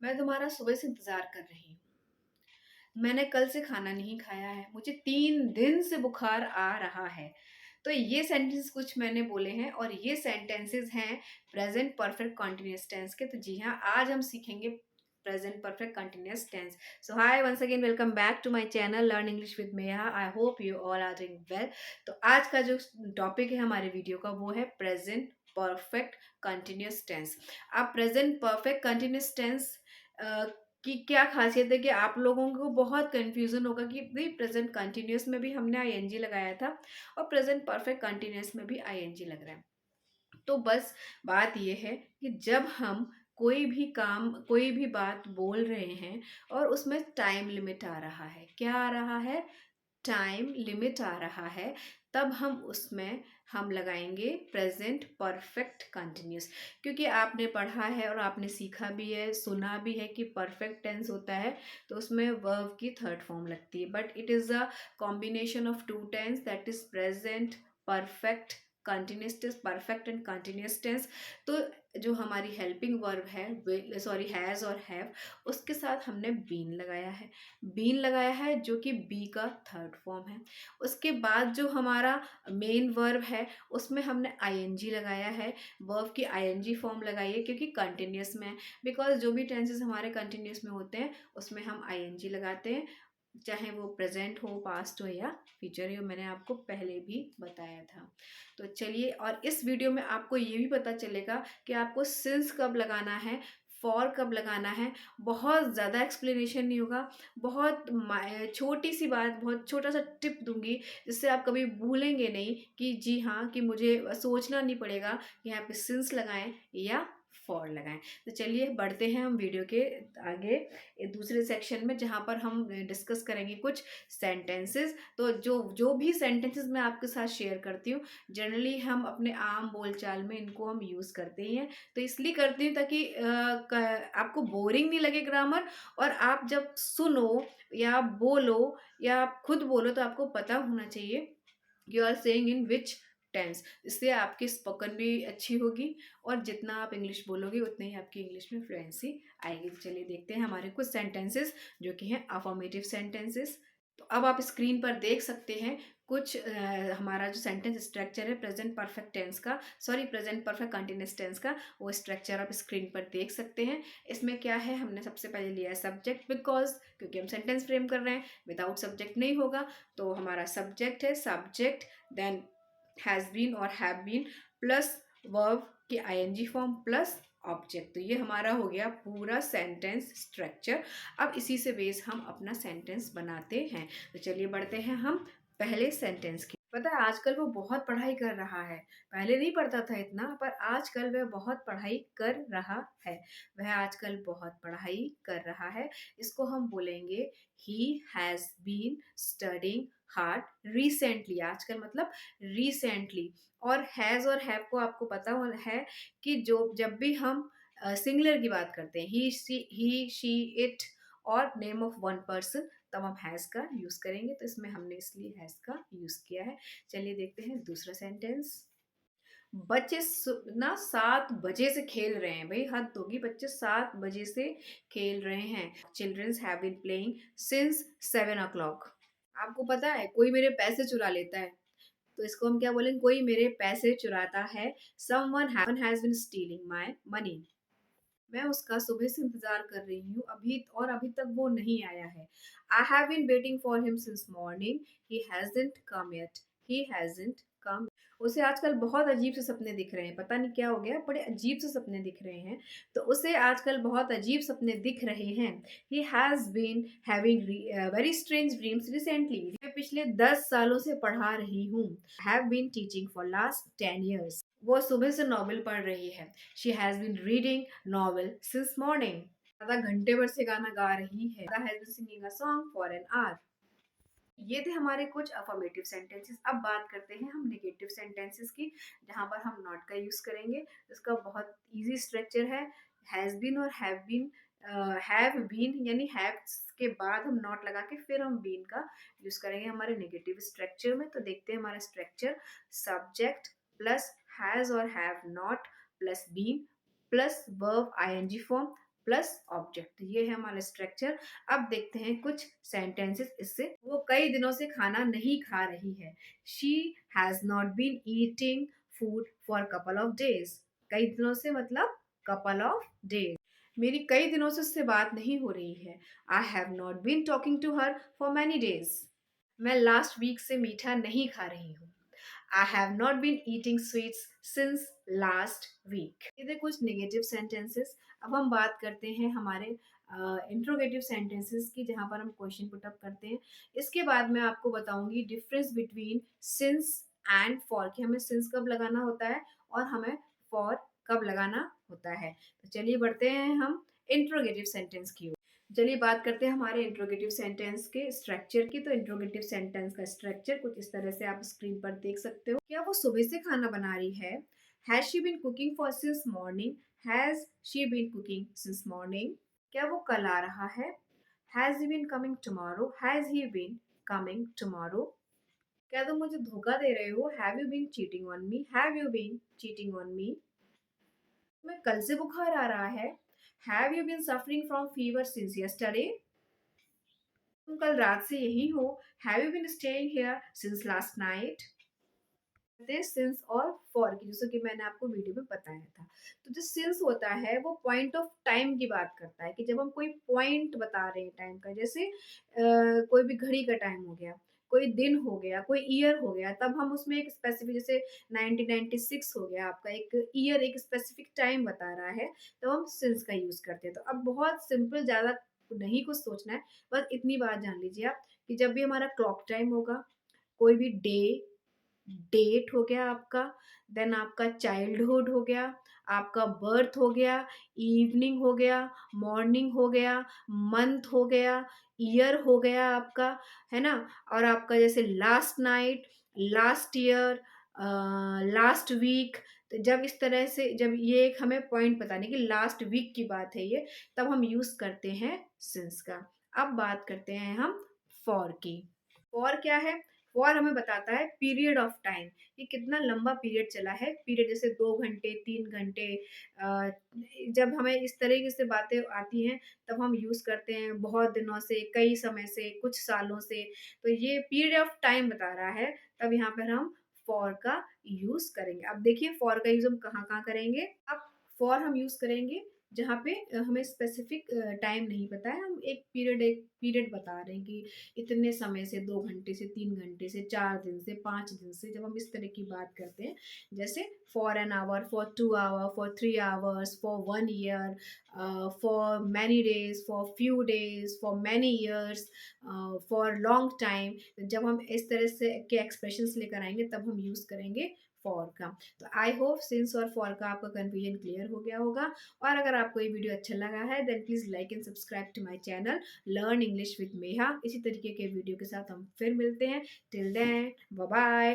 मैं तुम्हारा सुबह से इंतजार कर रही हूँ। मैंने कल से खाना नहीं खाया है। मुझे 3 दिन से बुखार आ रहा है। तो ये सेंटेंस कुछ मैंने बोले हैं और ये सेंटेंसेस हैं प्रेजेंट परफेक्ट कंटिन्यूअस टेंस के। तो जी हाँ, आज हम सीखेंगे present perfect continuous tense. So hi, once again welcome back to my channel learn English with Meha. I hope you all are doing well. तो आज का जो टॉपिक है हमारे वीडियो का वो है प्रेजेंट परफेक्ट कंटिन्यूअस टेंस। आप प्रेजेंट परफेक्ट कंटिन्यूअस टेंस की क्या खासियत है कि आप लोगों को बहुत कंफ्यूजन होगा कि भाई प्रेजेंट कंटिन्यूअस में भी हमने आईएनजी लगाया था और प्रेजेंट परफेक्ट कंटिन्यूअस में भी आईएनजी लग रहा है। तो बस बात यह है कि जब हम कोई भी काम कोई भी बात बोल रहे हैं और उसमें टाइम लिमिट आ रहा है, क्या आ रहा है, टाइम लिमिट आ रहा है, तब हम लगाएंगे प्रेजेंट परफेक्ट कंटिन्यूस। क्योंकि आपने पढ़ा है और आपने सीखा भी है, सुना भी है कि परफेक्ट टेंस होता है तो उसमें वर्ब की थर्ड फॉर्म लगती है, but it is a combination of two tense, that is present perfect continuous tense, perfect and continuous tense. तो जो हमारी हेल्पिंग वर्ब है, सॉरी हैज़ और हैव, उसके साथ हमने बीन लगाया है जो कि बी का थर्ड फॉर्म है। उसके बाद जो हमारा मेन वर्ब है उसमें हमने आईएनजी लगाया है। वर्ब की आईएनजी फॉर्म लगाई है क्योंकि कंटिन्यूअस में है। बिकॉज जो भी टेंसेस हमारे कंटिन्यूअस में होते हैं उसमें हम आईएनजी लगाते हैं, चाहे वो प्रेजेंट हो, पास्ट हो या फ्यूचर हो। मैंने आपको पहले भी बताया था। तो चलिए, और इस वीडियो में आपको ये भी पता चलेगा कि आपको सिंस कब लगाना है, फॉर कब लगाना है। बहुत ज़्यादा एक्सप्लेनेशन नहीं होगा, बहुत छोटी सी बात, बहुत छोटा सा टिप दूंगी जिससे आप कभी भूलेंगे नहीं कि जी हाँ, कि मुझे सोचना नहीं पड़ेगा कि यहाँ पे सिंस लगाएं या फॉर लगाएं। तो चलिए बढ़ते हैं हम वीडियो के आगे दूसरे सेक्शन में, जहाँ पर हम डिस्कस करेंगे कुछ सेंटेंसेस। तो जो जो भी सेंटेंसेस मैं आपके साथ शेयर करती हूँ, जनरली हम अपने आम बोलचाल में इनको हम यूज़ करते ही हैं। तो इसलिए करती हूँ ताकि आपको बोरिंग नहीं लगे ग्रामर, और आप जब सुनो या बोलो या आप खुद बोलो तो आपको पता होना चाहिए you are saying in which tense. इससे आपकी स्पोकन भी अच्छी होगी और जितना आप इंग्लिश बोलोगे उतनी ही आपकी इंग्लिश में फ्लुएंसी आएगी। तो चलिए देखते हैं हमारे कुछ सेंटेंसेस जो कि हैं अफर्मेटिव सेंटेंसेस। तो अब आप स्क्रीन पर देख सकते हैं कुछ हमारा जो सेंटेंस स्ट्रक्चर है प्रेजेंट परफेक्ट टेंस का, sorry present perfect continuous tense का, वो स्ट्रक्चर आप स्क्रीन पर देख सकते हैं। इसमें क्या है, हमने सबसे पहले लिया है सब्जेक्ट, बिकॉज क्योंकि हम सेंटेंस फ्रेम कर रहे हैं, विदाउट सब्जेक्ट नहीं होगा। तो हमारा सब्जेक्ट है सब्जेक्ट, देन हैज बीन और हैव बीन प्लस वर्ब की आईएनजी फॉर्म प्लस ऑब्जेक्ट। तो ये हमारा हो गया पूरा सेंटेंस स्ट्रक्चर। अब इसी से बेस हम अपना सेंटेंस बनाते हैं। तो चलिए बढ़ते हैं हम पहले सेंटेंस की। पता है आजकल वो बहुत पढ़ाई कर रहा है, पहले नहीं पढ़ता था इतना, पर आजकल वह बहुत पढ़ाई कर रहा है। वह आजकल बहुत पढ़ाई कर रहा है। इसको हम बोलेंगे he has been studying hard recently. आजकल मतलब रिसेंटली। और हैज और हैव को आपको पता है कि जो जब भी हम सिंगुलर की बात करते हैं, ही शी इट और नेम ऑफ वन पर्सन, तब हम हैज का यूज करेंगे। तो इसमें हमने इसलिए हैज का यूज किया है। चलिए देखते हैं दूसरा सेंटेंस। बच्चे ना 7 बजे से खेल रहे हैं। भाई हद होगी, बच्चे 7 बजे से खेल रहे हैं। Childrens have been playing since 7 o'clock। आपको पता है कोई मेरे पैसे चुरा लेता है, तो इसको हम क्या बोलेंगे, कोई मेरे पैसे चुराता है। Someone has been stealing my money. मैं उसका सुबह से इंतजार कर रही हूँ, अभी तक वो नहीं आया है। I have been waiting for him since morning, he hasn't come yet. He hasn't come. उसे आजकल बहुत अजीब से सपने दिख रहे हैं, पता नहीं क्या हो गया, बड़े अजीब से सपने दिख रहे हैं। तो उसे आजकल बहुत अजीब सपने दिख रहे हैं। He has been having very strange dreams recently. मैं पिछले 10 सालों से पढ़ा रही हूँ। Have been teaching for last 10 years। वो सुबह से नॉवेल पढ़ रही है। She has been reading novel since morning. आधा घंटे भर से गाना गा रही है। Has been singing a song for an hour. ये थे हमारे कुछ अफर्मेटिव सेंटेंसेस। अब बात करते हैं हम नेगेटिव सेंटेंसेस की, जहां पर हम नॉट का यूज करेंगे। इसका बहुत इजी स्ट्रक्चर है, हैज बीन और हैव बीन। हैव बीन यानी हैव के बाद हम नॉट लगा के फिर हम बीन का यूज करेंगे हमारे नेगेटिव स्ट्रक्चर में। तो देखते हैं हमारा स्ट्रक्चर। सब्जेक्ट प्लस हैज और have not plus been plus verb ING form plus object. ये है हमारा स्ट्रक्चर। अब देखते हैं कुछ सेंटेंसेस इससे। वो कई दिनों से खाना नहीं खा रही है। She has not been eating food for couple of days. कई दिनों से मतलब कपल ऑफ डेज। मेरी कई दिनों से उससे बात नहीं हो रही है। I have not been talking to her for many days. मैं लास्ट वीक से मीठा नहीं खा रही हूँ। I have not been eating sweets since last week. ये थे कुछ नेगेटिव सेंटेंसेस। अब हम बात करते हैं हमारे इंट्रोगेटिव सेंटेंसेस की, जहाँ पर हम क्वेश्चन पुट अप करते हैं। इसके बाद मैं आपको बताऊंगी difference between since and for, कि हमें सिंस कब लगाना होता है और हमें फॉर कब लगाना होता है। तो चलिए बढ़ते हैं हम इंट्रोगेटिव सेंटेंस की ओर। चलिए बात करते हैं हमारे इंट्रोगेटिव सेंटेंस के स्ट्रक्चर की। तो इंट्रोगेटिव सेंटेंस का स्ट्रक्चर कुछ इस तरह से आप स्क्रीन पर देख सकते हो। क्या वो सुबह से खाना बना रही है? Has she been cooking for since morning? Has she been cooking since morning? क्या वो कल आ रहा है? Has he been coming tomorrow? Has he been coming tomorrow? क्या तुम मुझे धोखा दे रहे हो? Have you been cheating on me? Have you been cheating on me? तुम्हें कल से बुखार आ रहा है? Have you been suffering from fever since yesterday? तुम कल रात से यही हो? Have you been staying here since last night? Since और फॉर की, जैसे कि मैंने आपको वीडियो में बताया था। तो जो सिंस होता है वो पॉइंट ऑफ टाइम की बात करता है, कि जब हम कोई पॉइंट बता रहे हैं टाइम का, जैसे कोई भी घड़ी का टाइम हो गया, कोई दिन हो गया, कोई ईयर हो गया, तब हम उसमें एक स्पेसिफिक, जैसे 1996 हो गया आपका, एक ईयर एक स्पेसिफिक टाइम बता रहा है, तो हम सिंस का यूज करते हैं। तो अब बहुत सिंपल, ज्यादा नहीं कुछ सोचना है, बस इतनी बात जान लीजिए आप, कि जब भी हमारा क्लॉक टाइम होगा, कोई भी डे, डेट हो गया आपका, देन आपका चाइल्डहुड हो गया, आपका बर्थ हो गया, इवनिंग हो गया, मॉर्निंग हो गया, मंथ हो गया, ईयर हो गया आपका, है ना, और आपका जैसे last night, last year, last week. तो जब इस तरह से, जब ये एक हमें पॉइंट बताने की लास्ट वीक की बात है ये, तब हम यूज करते हैं सिंस का। अब बात करते हैं हम फॉर की। फॉर क्या है? फॉर हमें बताता है पीरियड ऑफ टाइम, कि कितना लंबा पीरियड चला है। पीरियड जैसे 2 घंटे, 3 घंटे। जब हमें इस तरीके से बातें आती हैं, तब हम यूज करते हैं बहुत दिनों से, कई समय से, कुछ सालों से। तो ये पीरियड ऑफ टाइम बता रहा है, तब यहाँ पर हम फॉर का यूज करेंगे। अब देखिए फॉर का यूज हम कहाँ कहाँ करेंगे। अब फॉर हम यूज करेंगे जहाँ पे हमें स्पेसिफिक टाइम नहीं पता है, हम एक पीरियड बता रहे हैं कि इतने समय से, 2 घंटे से, 3 घंटे से, 4 दिन से, 5 दिन से, जब हम इस तरह की बात करते हैं, जैसे for an hour, for 2 hour, for 3 hours, for 1 year, for many days, for few days, for many years, for long time. जब हम इस तरह से के एक्सप्रेशंस लेकर आएंगे, तब हम यूज करेंगे फॉर का। तो आई होप सिंस और फॉर का आपका कन्फ्यूजन क्लियर हो गया होगा। और अगर आपको ये वीडियो अच्छा लगा है, then please like and subscribe to my channel learn English with Meha. इसी तरीके के वीडियो के साथ हम फिर मिलते हैं। Till then bye bye.